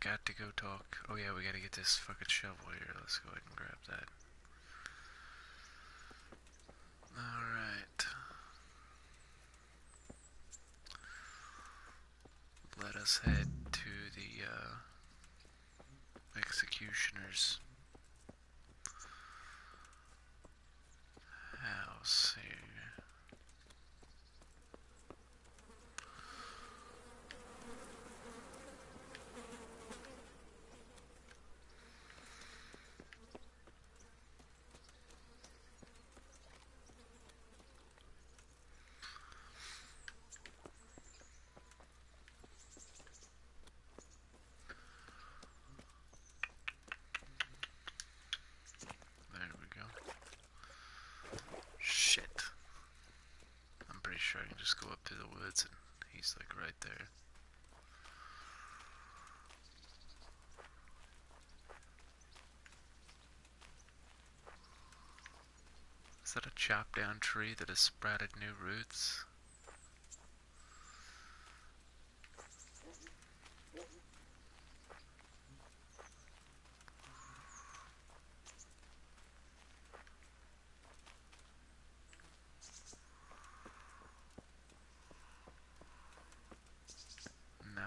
got to go talk. Oh yeah, we gotta get this fucking shovel here. Let's go ahead and grab that. Alright. Let us head to the executioner's house here. There we go. Shit. I'm pretty sure I can just go up through the woods and he's like right there. Is that a chopped down tree that has sprouted new roots? No.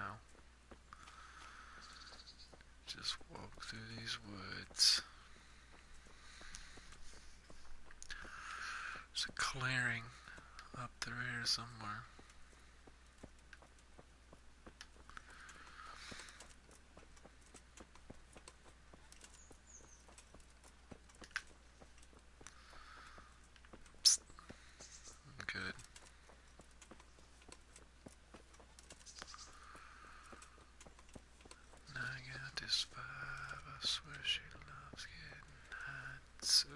Just walk through these woods. There's a clearing up through here somewhere. Psst. Good. Now I got this vibe. I swear she loves getting hot. So.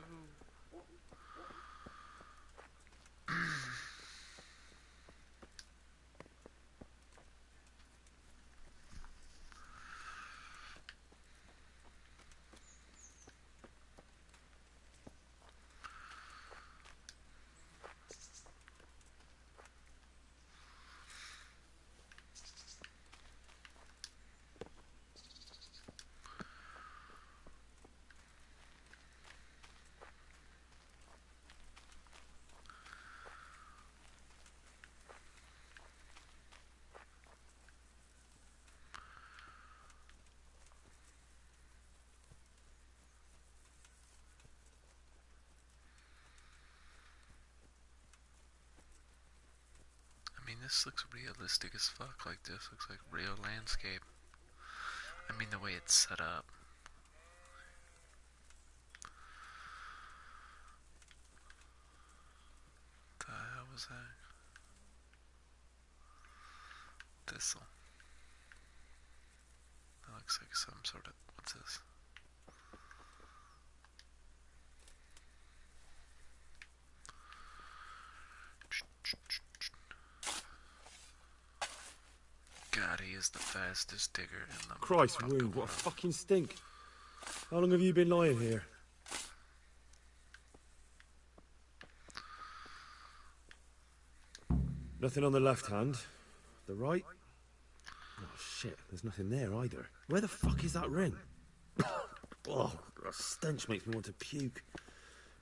I mean, this looks realistic as fuck. Like, this looks like real landscape. I mean, the way it's set up. The hell was that? Thistle. That looks like some sort of. What's this? God, he is the fastest digger in the Christ wound, what a fucking stink. How long have you been lying here? Nothing on the left hand. The right? Oh shit, there's nothing there either. Where the fuck is that ring? Oh, the stench makes me want to puke.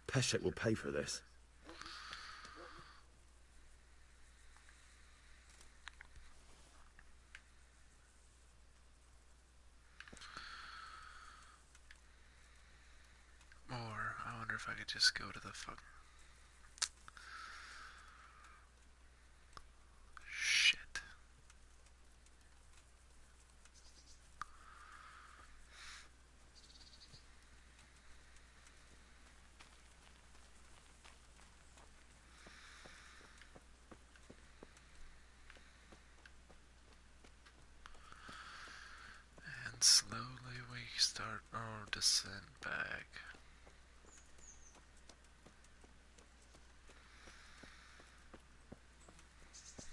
Peshek will pay for this. Or, I wonder if I could just go to the fuck. Shit. And slowly we start our descent back.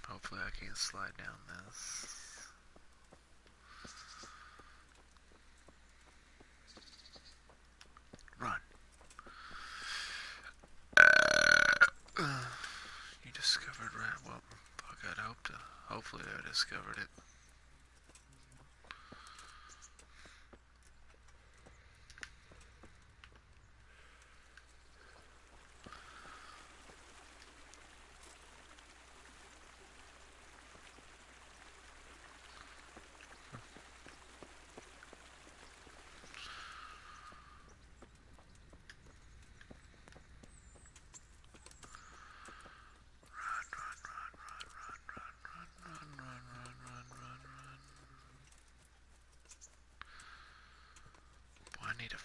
Hopefully I can't slide down this. Run. You discovered right. Well, fuck, I'd hope to. Hopefully I discovered it.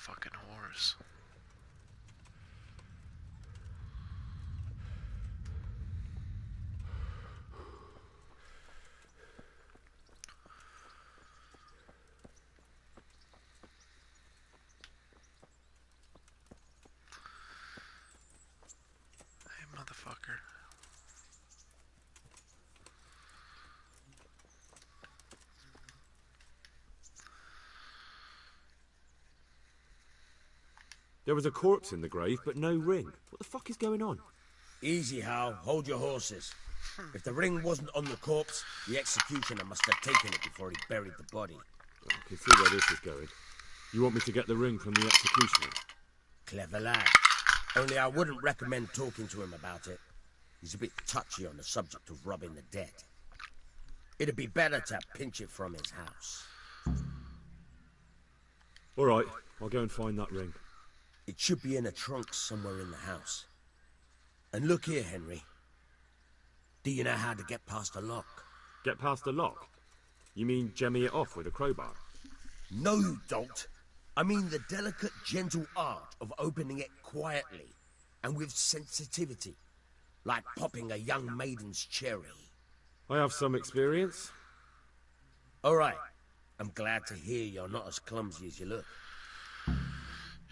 fucking horse. Hey, motherfucker. There was a corpse in the grave, but no ring. What the fuck is going on? Easy, Hal. Hold your horses. If the ring wasn't on the corpse, the executioner must have taken it before he buried the body. I can see where this is going. You want me to get the ring from the executioner? Clever lad. Only I wouldn't recommend talking to him about it. He's a bit touchy on the subject of robbing the dead. It'd be better to pinch it from his house. All right, I'll go and find that ring. It should be in a trunk somewhere in the house. And look here, Henry. Do you know how to get past a lock? Get past the lock? You mean jemmy it off with a crowbar? No, you don't. I mean the delicate, gentle art of opening it quietly and with sensitivity, like popping a young maiden's cherry. I have some experience. All right. I'm glad to hear you're not as clumsy as you look.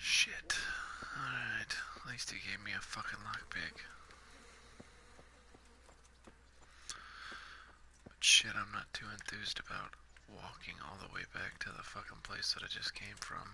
Shit. Alright, at least he gave me a fucking lockpick. But shit, I'm not too enthused about walking all the way back to the fucking place that I just came from.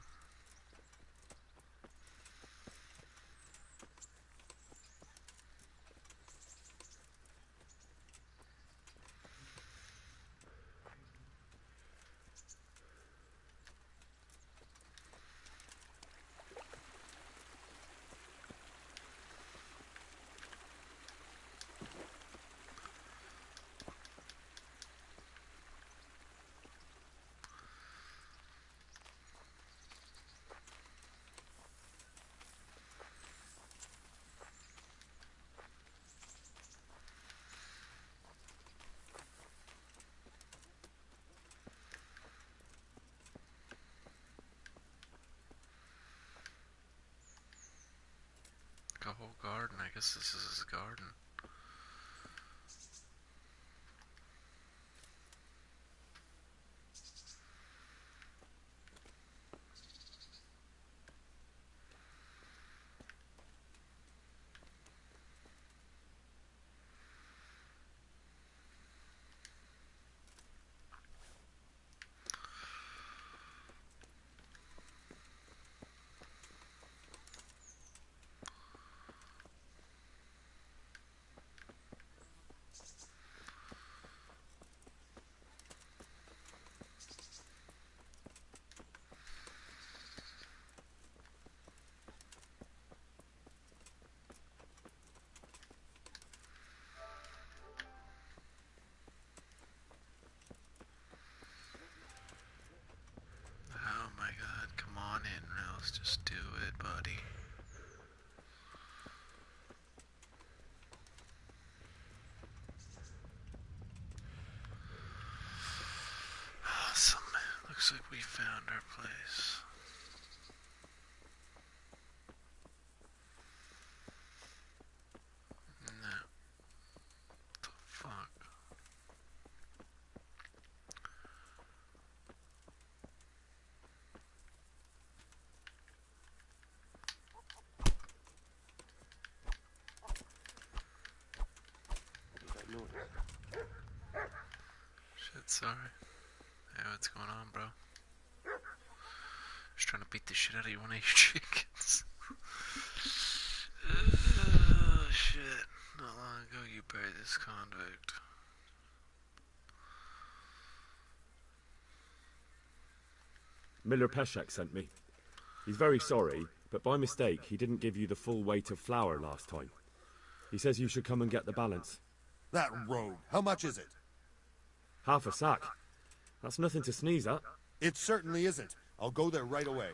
A whole garden. I guess this is his garden. Oh my god, come on in, Rose. Just do it, buddy. Awesome. Looks like we found our place. No. What the fuck? Shit, sorry. Hey, what's going on, bro? Just trying to beat the shit out of you, one of your chickens. Oh, shit. Not long ago, you buried this convict. Miller Peshek sent me. He's very sorry, but by mistake, he didn't give you the full weight of flour last time. He says you should come and get the balance. That rogue. How much is it? Half a sack. That's nothing to sneeze at. It certainly isn't. I'll go there right away.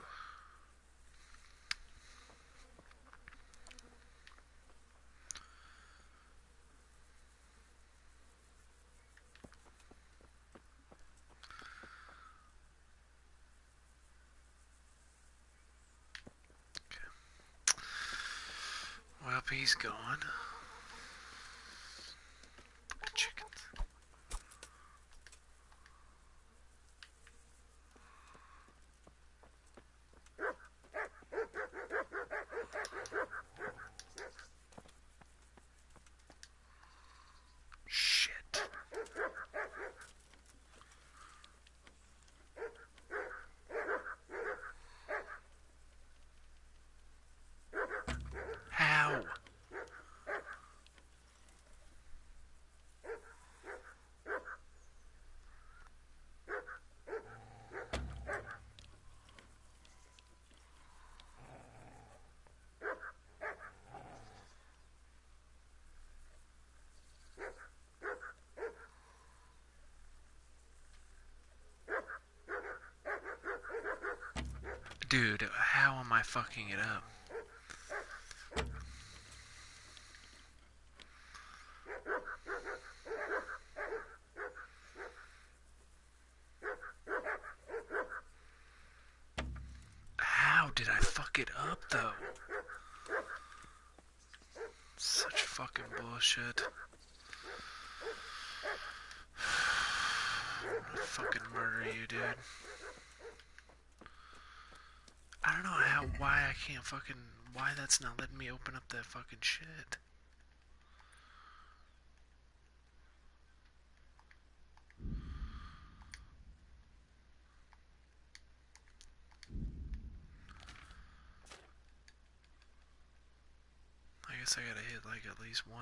he's gone. Chickens. Shit. How? Dude, how am I fucking it up? How did I fuck it up, though? Such fucking bullshit. I'm gonna fucking murder you, dude. I don't know why I can't fucking, why that's not letting me open up that fucking shit. I guess I gotta hit like at least 1%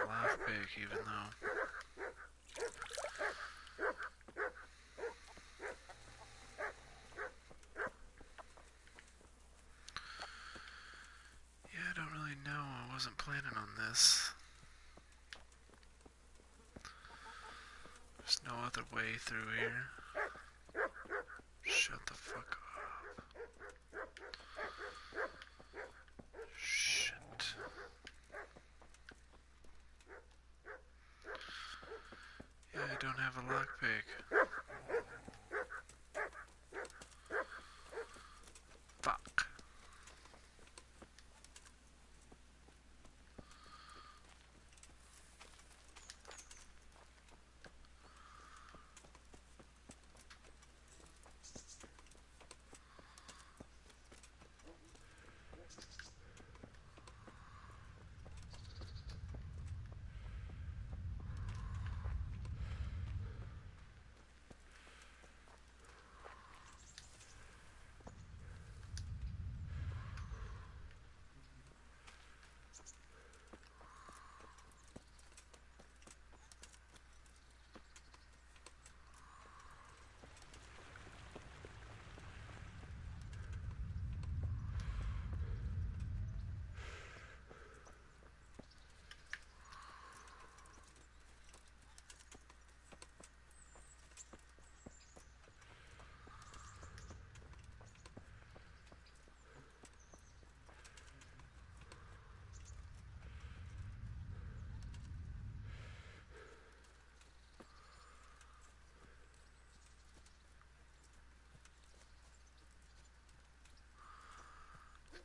life pick, even though. Yeah, I don't really know. I wasn't planning on this. There's no other way through here. Shut the fuck up. Shit. Yeah, I don't have a lockpick. Fuck.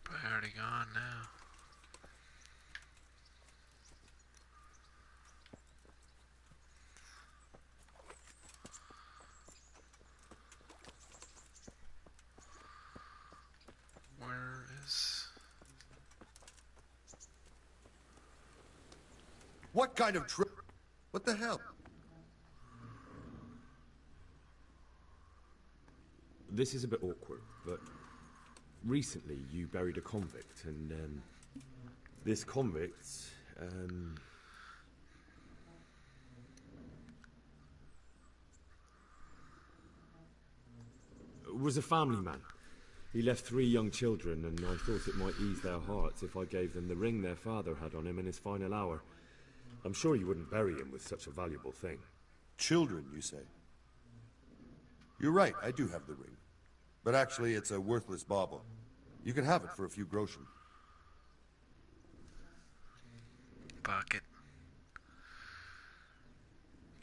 Probably already gone now. Where is... What kind of trip? What the hell? This is a bit awkward, but recently you buried a convict, and this convict was a family man. He left 3 young children, and I thought it might ease their hearts if I gave them the ring their father had on him in his final hour. I'm sure you wouldn't bury him with such a valuable thing. Children, you say? You're right, I do have the ring. But actually, it's a worthless bauble. You can have it for a few groschen. Bucket.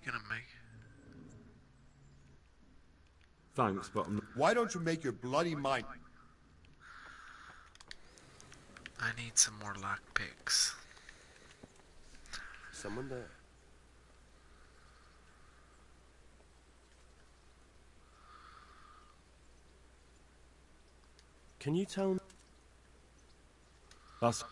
You gonna make... Thanks, but I'm... Why don't you make your bloody mind... I need some more lockpicks. Someone there. Can you tell me? That's...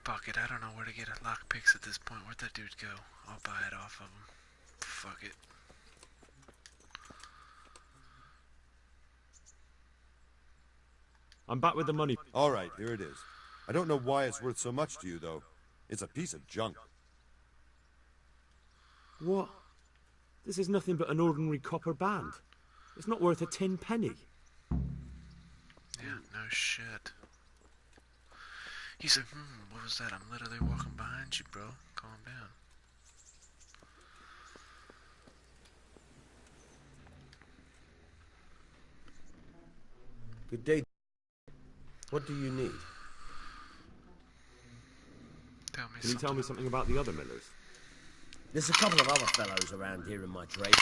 Fuck it, I don't know where to get lockpicks at this point. Where'd that dude go? I'll buy it off of him. Fuck it. I'm back with the money. All right, here it is. I don't know why it's worth so much to you, though. It's a piece of junk. What? This is nothing but an ordinary copper band. It's not worth a tin penny. Yeah, no shit. He said, what was that? I'm literally walking behind you, bro. Calm down. Good day. What do you need? Tell me Can you something. tell me something about the other millers? There's a couple of other fellows around here in my trade.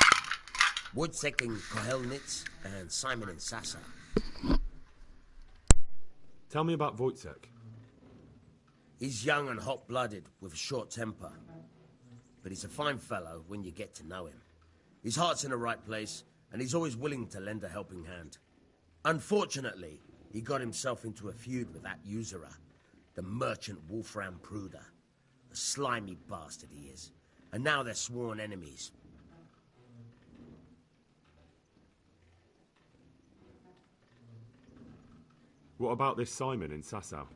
Wojciech in Kohelnitz and Simon in Sassa. Tell me about Wojciech. He's young and hot-blooded with a short temper. But he's a fine fellow when you get to know him. His heart's in the right place, and he's always willing to lend a helping hand. Unfortunately, he got himself into a feud with that usurer, the merchant Wolfram Pruder. A slimy bastard he is. And now they're sworn enemies. What about this Simon in Sasau?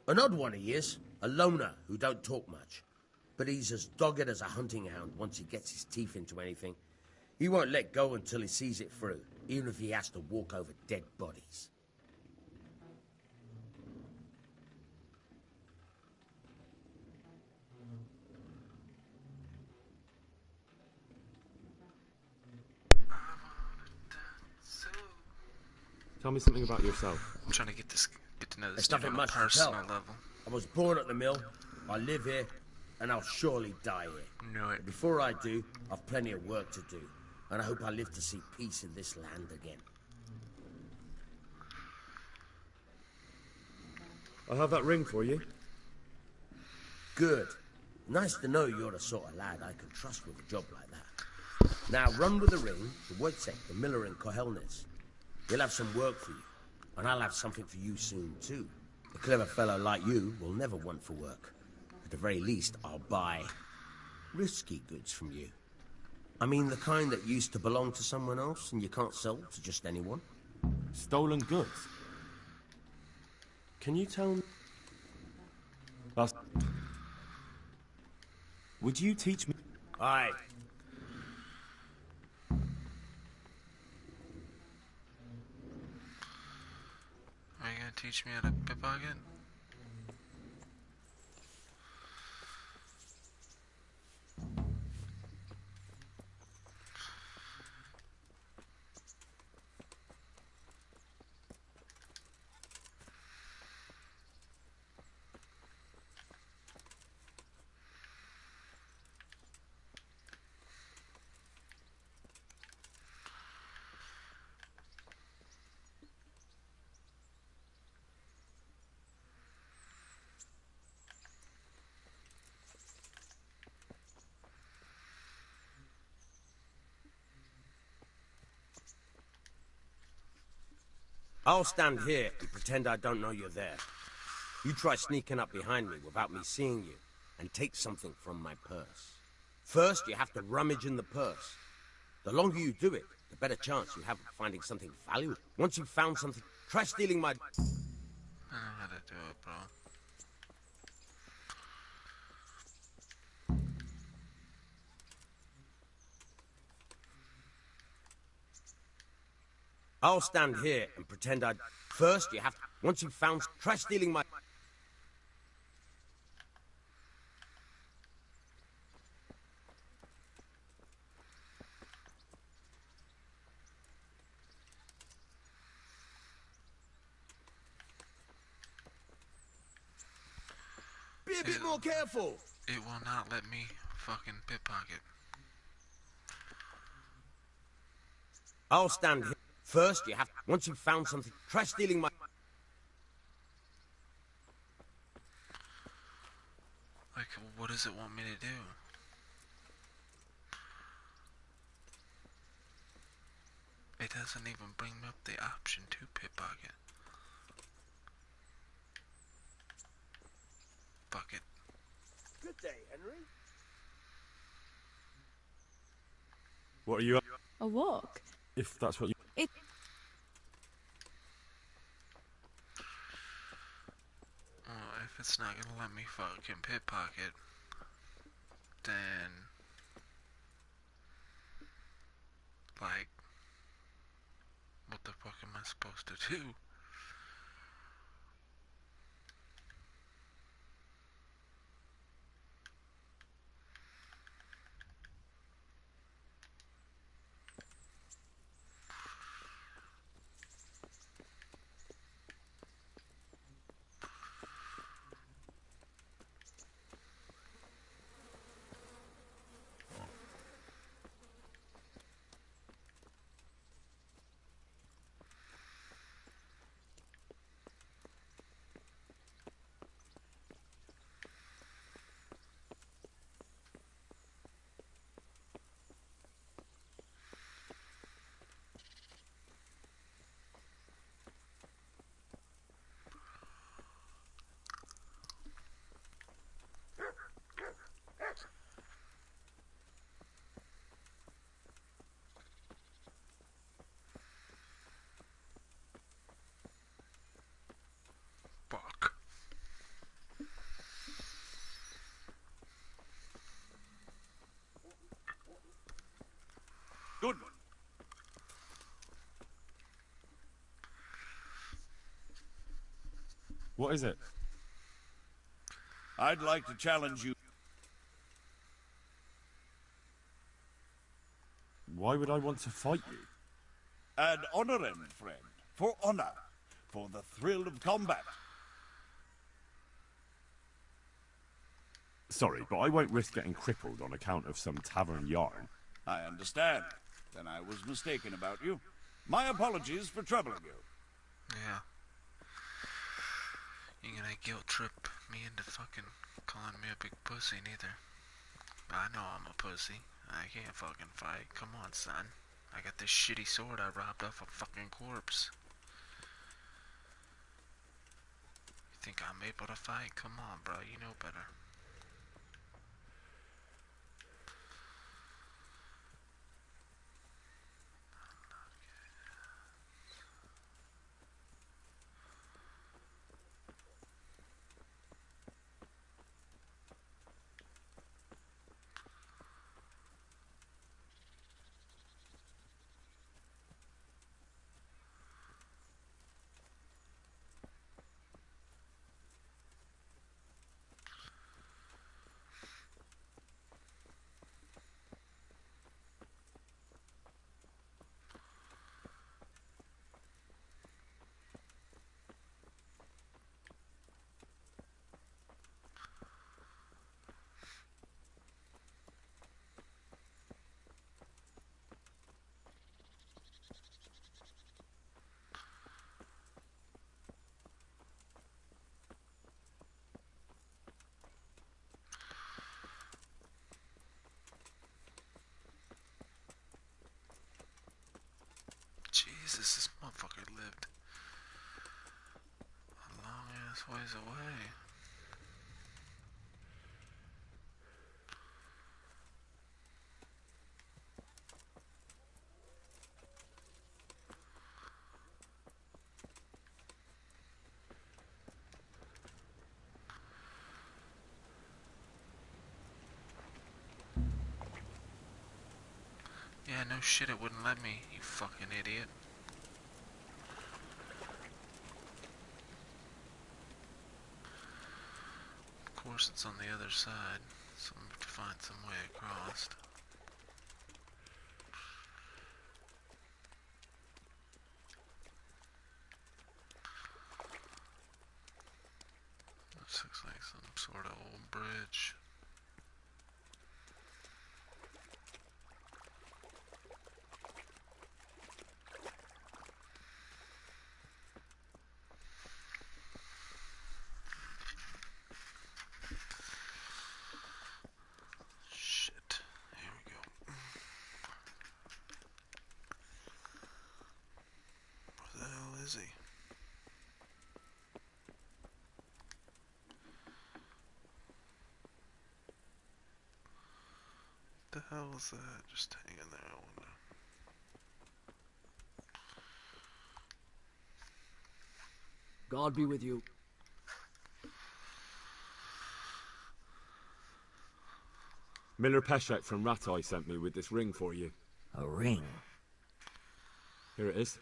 An odd one he is. A loner who don't talk much. But he's as dogged as a hunting hound once he gets his teeth into anything. He won't let go until he sees it through, even if he has to walk over dead bodies. Tell me something about yourself. I'm trying to get to know this There's dude nothing on a much to personal tell. level. I was born at the mill, I live here, and I'll surely die here. Knew it. Before I do, I've plenty of work to do, and I hope I live to see peace in this land again. I'll have that ring for you. Good. Nice to know you're the sort of lad I can trust with a job like that. Now run with the ring to Wojciech, the miller in Kohelnitz. He'll have some work for you, and I'll have something for you soon too. A clever fellow like you will never want for work. At the very least, I'll buy risky goods from you. I mean the kind that used to belong to someone else and you can't sell to just anyone. Stolen goods. Can you tell me? That's... Would you teach me? Aye. Are you gonna teach me how to pickpocket? I'll stand here and pretend I don't know you're there. You try sneaking up behind me without me seeing you, and take something from my purse. First, you have to rummage in the purse. The longer you do it, the better chance you have of finding something valuable. Once you've found something, try stealing my... I know how to do it, bro. I'll stand here and pretend I... First, you have to... Once you've found... Try stealing my... Be a bit more careful! It will not let me fucking pickpocket. I'll stand here. First, you have... Once you've found something, try stealing my... Like, what does it want me to do? It doesn't even bring up the option to pickpocket. Fuck it. Good day, Henry. What are you up? A walk? If that's what you... It... Well, if it's not gonna let me fucking pickpocket, then... Like... What the fuck am I supposed to do? Fuck. Good. What is it? I'd like to challenge you. Why would I want to fight you? Ad honorem, friend. For honor. For the thrill of combat. Sorry, but I won't risk getting crippled on account of some tavern yarn. I understand. Then I was mistaken about you. My apologies for troubling you. Yeah. You ain't gonna guilt trip me into fucking calling me a big pussy neither. I know I'm a pussy. I can't fucking fight. Come on, son. I got this shitty sword I robbed off a fucking corpse. You think I'm able to fight? Come on, bro. You know better. Jesus, this motherfucker lived a long ass ways away. Yeah, no shit, it wouldn't let me, you fucking idiot. Of course it's on the other side, so I'm gonna have to find some way across. This looks like some sort of old bridge. The hell is that? Just hanging there, I wonder. God be with you. Miller Peshek from Ratai sent me with this ring for you. A ring? Here it is.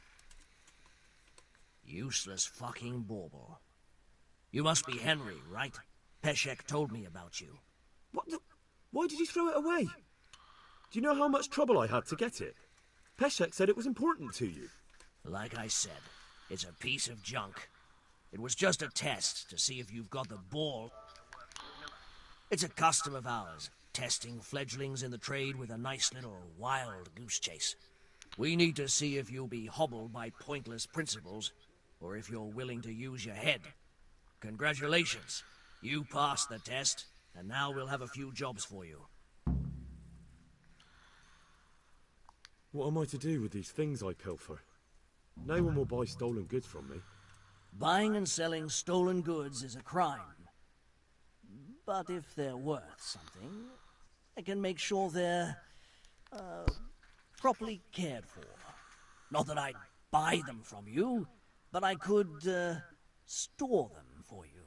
Useless fucking bauble. You must be Henry, right? Peshek told me about you. What the... Why did you throw it away? Do you know how much trouble I had to get it? Peshek said it was important to you. Like I said, it's a piece of junk. It was just a test to see if you've got the ball. It's a custom of ours, testing fledglings in the trade with a nice little wild goose chase. We need to see if you'll be hobbled by pointless principles, or if you're willing to use your head. Congratulations. You passed the test, and now we'll have a few jobs for you. What am I to do with these things I pilfer? No one will buy stolen goods from me. Buying and selling stolen goods is a crime. But if they're worth something, I can make sure they're, properly cared for. Not that I'd buy them from you, but I could, store them for you.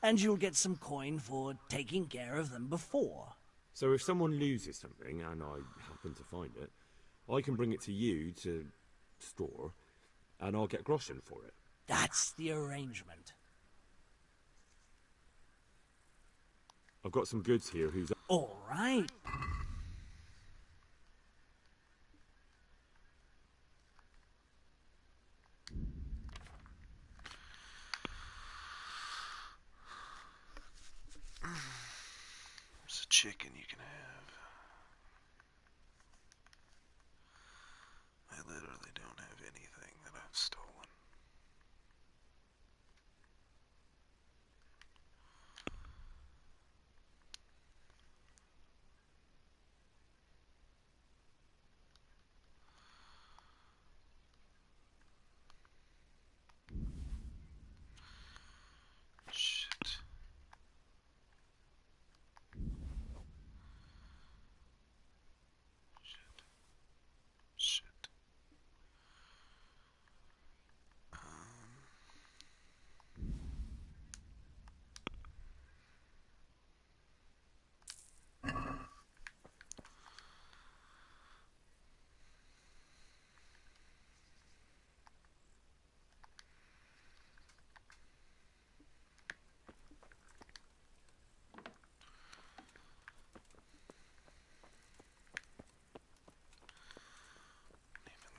And you'll get some coin for taking care of them before. So if someone loses something, and I happen to find it, I can bring it to you to store, and I'll get groschen for it. That's the arrangement. I've got some goods here whose... All right. There's a chicken you can have. I literally don't have anything that I've stolen. Shit. Shit.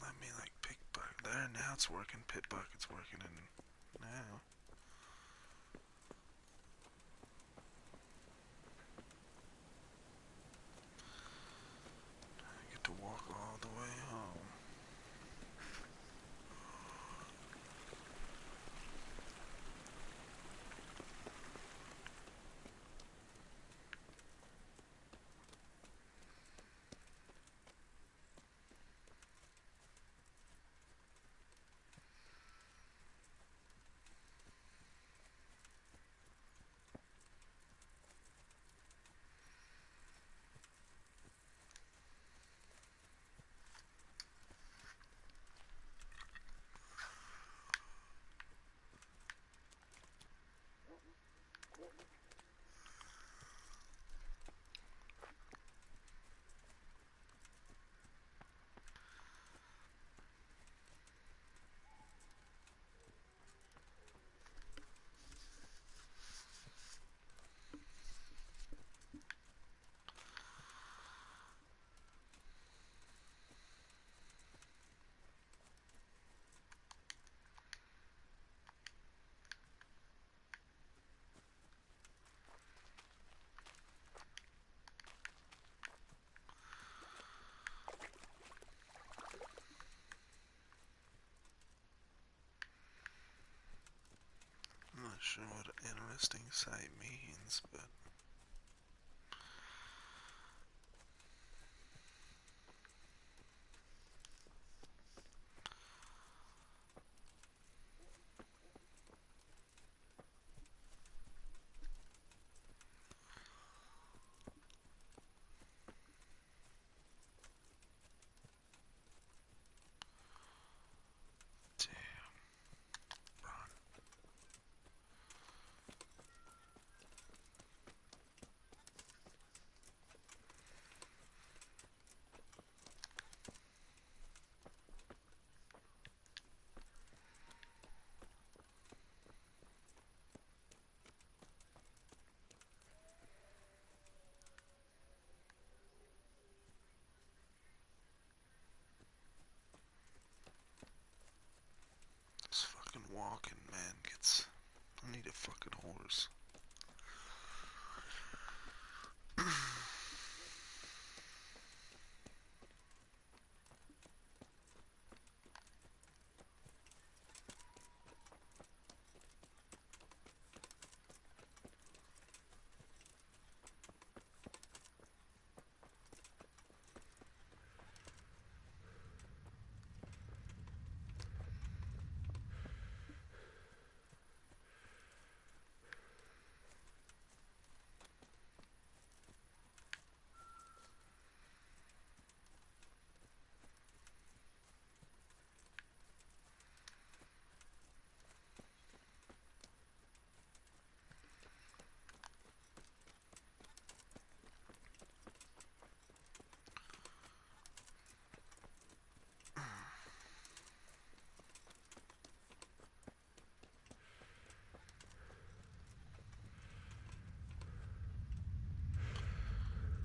Let me like pick bucket there. Now it's working. Pit bucket's working, and now I get to walk all the way home. I'm not sure what an interesting sight means, but walking, man. I need a fucking horse.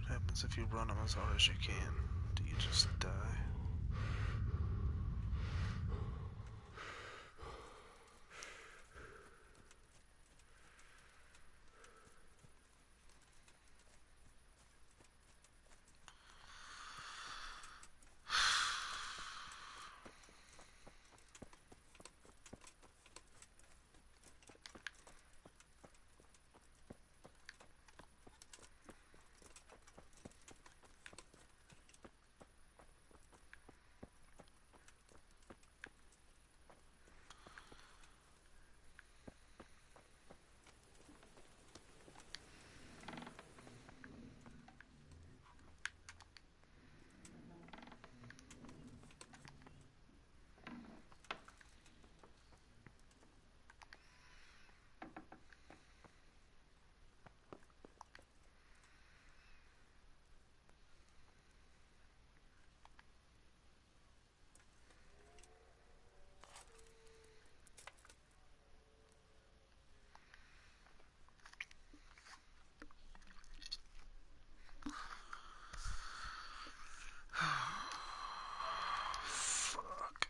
What happens if you run them as hard as you can? Do you just die? Fuck.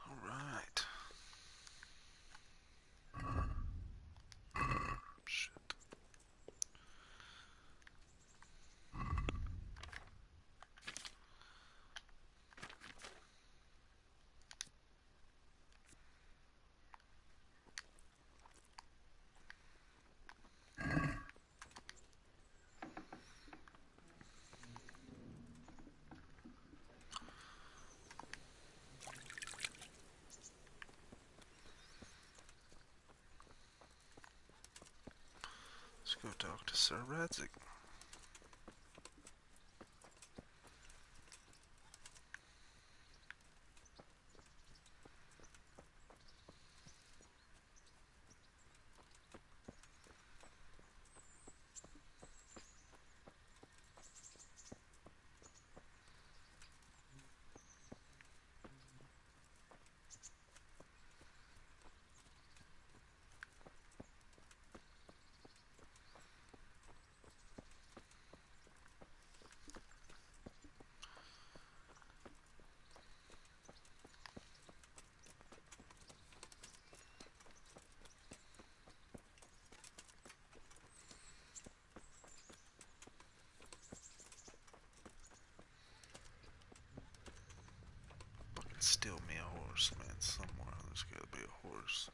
Alright. Shit. Let's go talk to Sir Radzik. Steal me a horse, man. Somewhere there's gotta be a horse.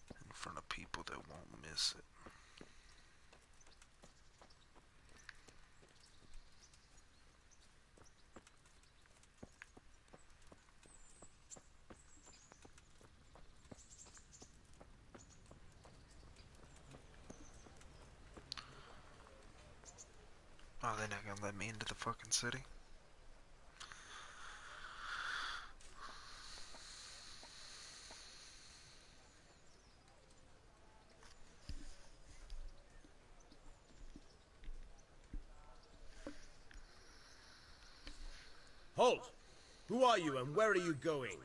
In front of people that won't miss it. Oh, they're not gonna let me into the fucking city? Halt! Who are you and where are you going?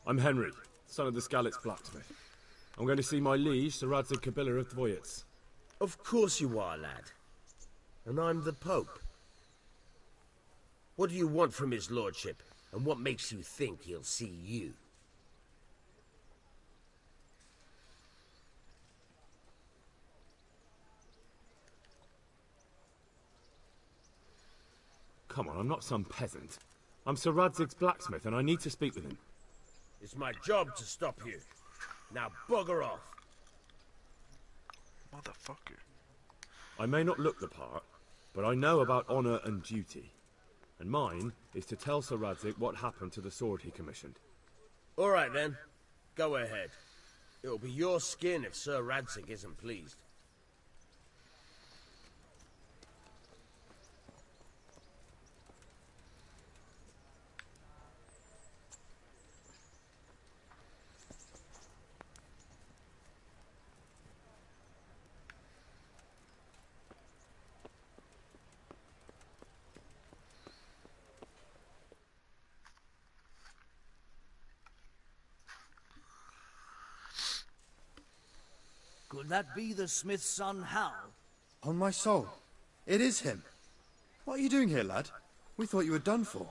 I'm Henry, son of the Skalitz blacksmith. I'm going to see my liege, Sir Radzig Kobyla of Dvoyitz. Of course you are, lad. And I'm the Pope. What do you want from his lordship, and what makes you think he'll see you? Come on, I'm not some peasant. I'm Sir Radzig's blacksmith, and I need to speak with him. It's my job to stop you. Now bugger off. Motherfucker. I may not look the part, but I know about honor and duty. And mine is to tell Sir Radzig what happened to the sword he commissioned. All right then. Go ahead. It'll be your skin if Sir Radzig isn't pleased. Could that be the smith's son, Hal? On my soul, it is him. What are you doing here, lad? We thought you were done for.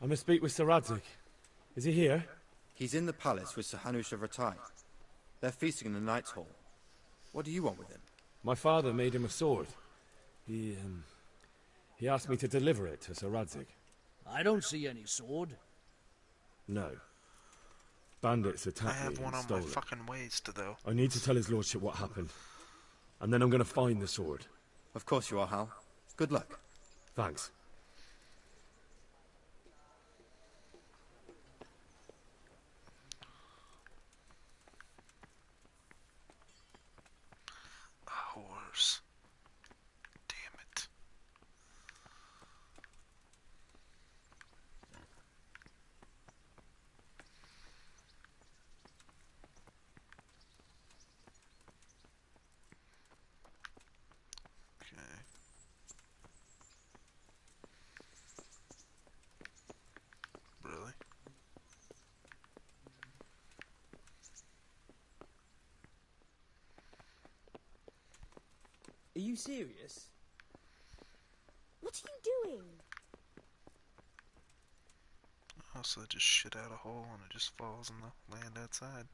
I must speak with Sir Radzig. Is he here? He's in the palace with Sir Hanush of Ratai. They're feasting in the Knight's Hall. What do you want with him? My father made him a sword. He asked me to deliver it to Sir Radzig. I don't see any sword. No. Bandits I attacked me have one and on stole my it. fucking waist, though. I need to tell his lordship what happened. And then I'm going to find the sword. Of course you are, Hal. Good luck. Thanks. A horse. Damn it. Okay. Really? Are you serious? What are you doing? Oh, so they just shit out a hole and it just falls in the land outside.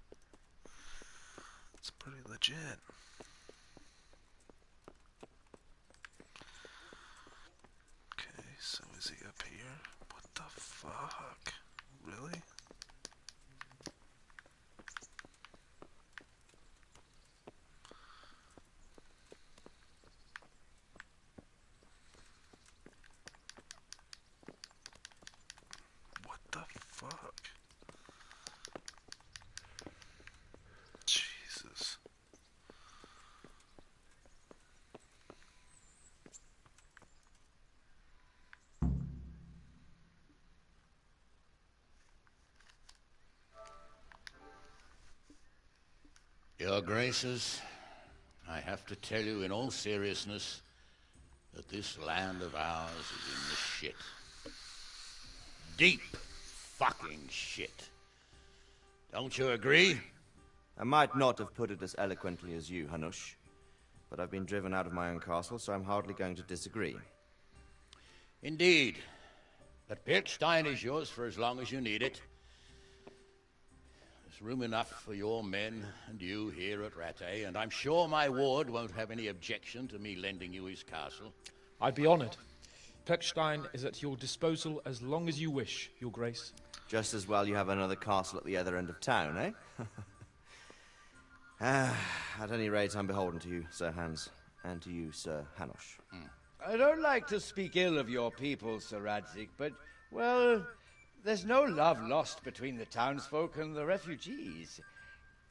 It's pretty legit. Okay, so is he up here? What the fuck? Really? What the fuck? Jesus. Your Graces, I have to tell you in all seriousness that this land of ours is in the shit. Deep fucking shit. Don't you agree? I might not have put it as eloquently as you, Hanush, but I've been driven out of my own castle, so I'm hardly going to disagree. Indeed. But Piltstein is yours for as long as you need it. There's room enough for your men and you here at Rattay, and I'm sure my ward won't have any objection to me lending you his castle. I'd be honored. Pechstein is at your disposal as long as you wish, Your Grace. Just as well you have another castle at the other end of town, eh? At any rate, I'm beholden to you, Sir Hans, and to you, Sir Hanush. I don't like to speak ill of your people, Sir Radzig, but, well, there's no love lost between the townsfolk and the refugees.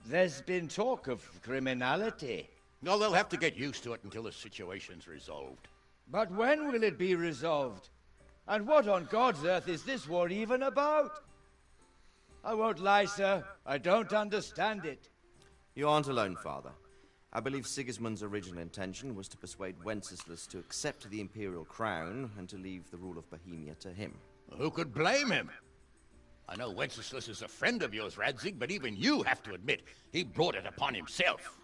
There's been talk of criminality. No, they'll have to get used to it until the situation's resolved. But when will it be resolved? And what on God's earth is this war even about? I won't lie, sir. I don't understand it. You aren't alone, Father. I believe Sigismund's original intention was to persuade Wenceslas to accept the imperial crown and to leave the rule of Bohemia to him. Who could blame him? I know Wenceslas is a friend of yours, Radzig, but even you have to admit he brought it upon himself.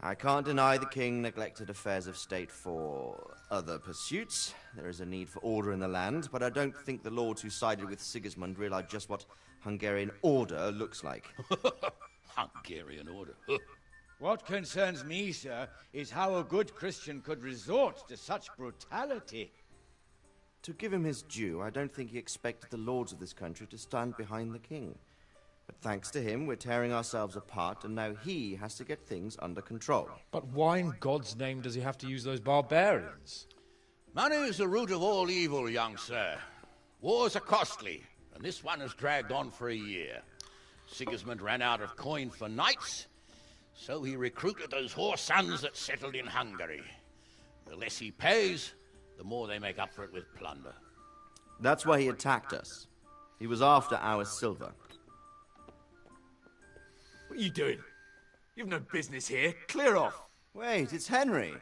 I can't deny the king neglected affairs of state for other pursuits. There is a need for order in the land, but I don't think the lords who sided with Sigismund realized just what Hungarian order looks like. Hungarian order? What concerns me, sir, is how a good Christian could resort to such brutality. To give him his due, I don't think he expected the lords of this country to stand behind the king. But thanks to him, we're tearing ourselves apart, and now he has to get things under control. But why in God's name does he have to use those barbarians? Money is the root of all evil, young sir. Wars are costly, and this one has dragged on for a year. Sigismund ran out of coin for knights, so he recruited those whore sons that settled in Hungary. The less he pays, the more they make up for it with plunder. That's why he attacked us. He was after our silver. What are you doing? You've no business here. Clear off. Wait, it's Henry.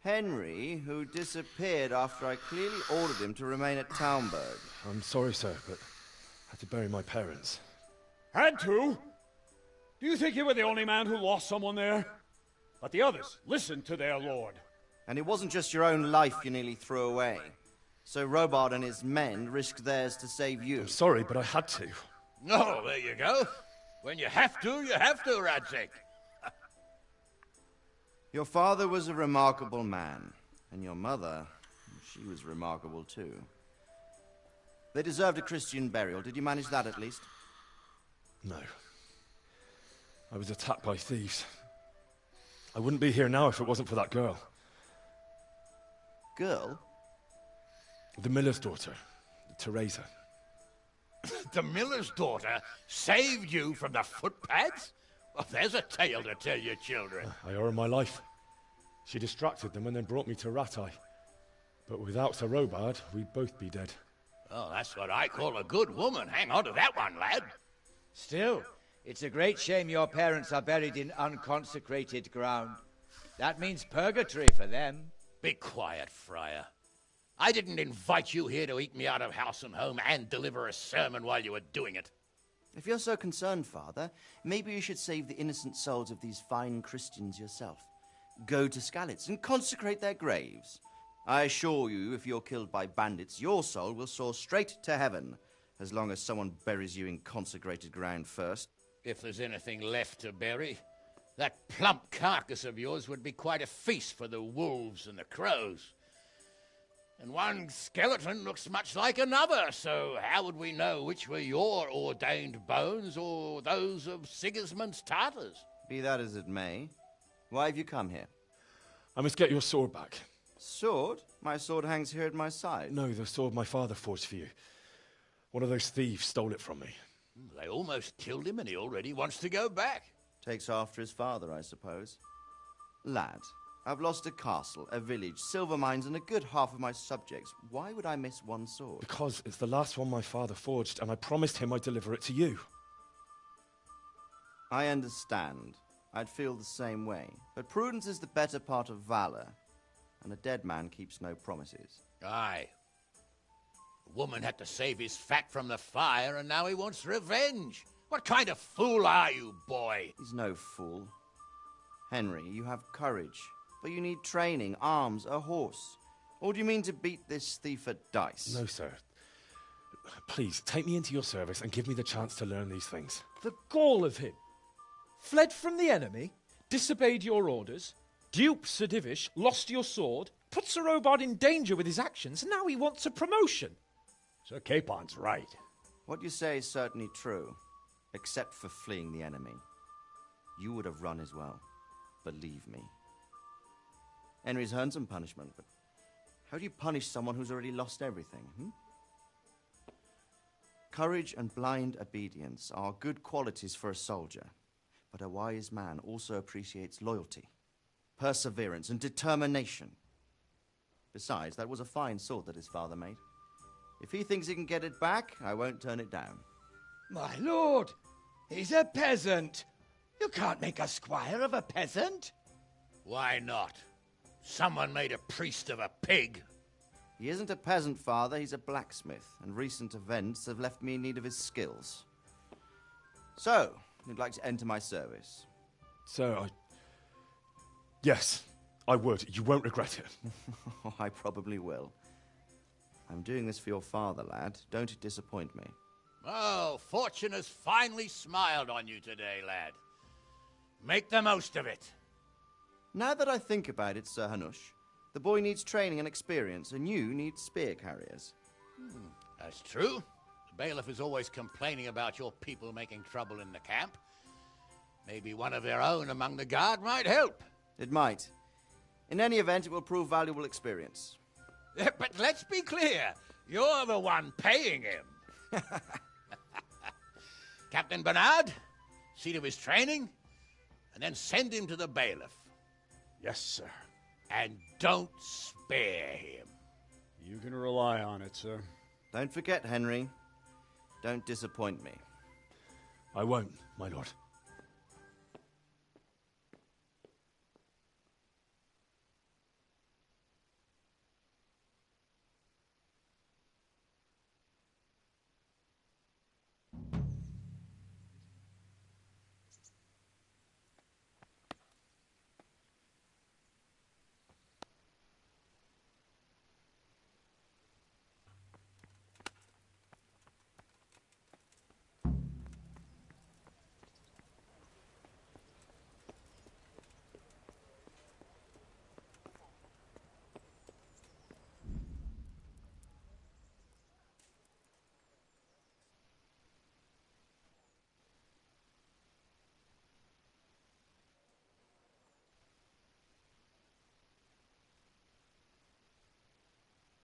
Henry, who disappeared after I clearly ordered him to remain at Talmberg. I'm sorry, sir, but I had to bury my parents. Had to? Do you think you were the only man who lost someone there? But the others listened to their lord. And it wasn't just your own life you nearly threw away. So Robard and his men risked theirs to save you. I'm sorry, but I had to. Oh, there you go. When you have to, Radzig. Your father was a remarkable man, and your mother, she was remarkable too. They deserved a Christian burial. Did you manage that at least? No. I was attacked by thieves. I wouldn't be here now if it wasn't for that girl. Girl? The miller's daughter, Teresa. The miller's daughter saved you from the footpads? Well, there's a tale to tell your children. I owe her my life. She distracted them and then brought me to Ratai. But without Sir Robard, we'd both be dead. Oh, that's what I call a good woman. Hang on to that one, lad. Still, it's a great shame your parents are buried in unconsecrated ground. That means purgatory for them. Be quiet, Friar. I didn't invite you here to eat me out of house and home and deliver a sermon while you were doing it. If you're so concerned, Father, maybe you should save the innocent souls of these fine Christians yourself. Go to Skalitz and consecrate their graves. I assure you, if you're killed by bandits, your soul will soar straight to heaven, as long as someone buries you in consecrated ground first. If there's anything left to bury, that plump carcass of yours would be quite a feast for the wolves and the crows. And one skeleton looks much like another, so how would we know which were your ordained bones or those of Sigismund's Tartars? Be that as it may, why have you come here? I must get your sword back. Sword? My sword hangs here at my side. No, the sword my father forged for you. One of those thieves stole it from me. They almost killed him and he already wants to go back. Takes after his father, I suppose. Lad, I've lost a castle, a village, silver mines, and a good half of my subjects. Why would I miss one sword? Because it's the last one my father forged, and I promised him I'd deliver it to you. I understand. I'd feel the same way. But prudence is the better part of valor, and a dead man keeps no promises. Aye. The woman had to save his fat from the fire, and now he wants revenge. What kind of fool are you, boy? He's no fool. Henry, you have courage, but you need training, arms, a horse. Or do you mean to beat this thief at dice? No, sir. Please, take me into your service and give me the chance to learn these things. The gall of him. Fled from the enemy, disobeyed your orders, duped Sir Divish, lost your sword, put Sir Robard in danger with his actions, and now he wants a promotion. Sir Capon's right. What you say is certainly true, except for fleeing the enemy. You would have run as well. Believe me. Henry's earned some punishment, but how do you punish someone who's already lost everything, Courage and blind obedience are good qualities for a soldier, But a wise man also appreciates loyalty, perseverance, and determination. Besides, that was a fine sword that his father made. If he thinks he can get it back, I won't turn it down. My lord, he's a peasant. You can't make a squire of a peasant. Why not? Someone made a priest of a pig. He isn't a peasant, father. He's a blacksmith, and recent events have left me in need of his skills. So, you'd like to enter my service? Sir, Yes, I would. You won't regret it. I probably will. I'm doing this for your father, lad. Don't disappoint me. Oh, fortune has finally smiled on you today, lad. Make the most of it. Now that I think about it, Sir Hanush, the boy needs training and experience, and you need spear carriers. That's true. The bailiff is always complaining about your people making trouble in the camp. Maybe one of their own among the guard might help. It might. In any event, it will prove valuable experience. But let's be clear. You're the one paying him. Captain Bernard, see to his training, and then send him to the bailiff. Yes, sir. And don't spare him. You can rely on it, sir. Don't forget, Henry. Don't disappoint me. I won't, my lord.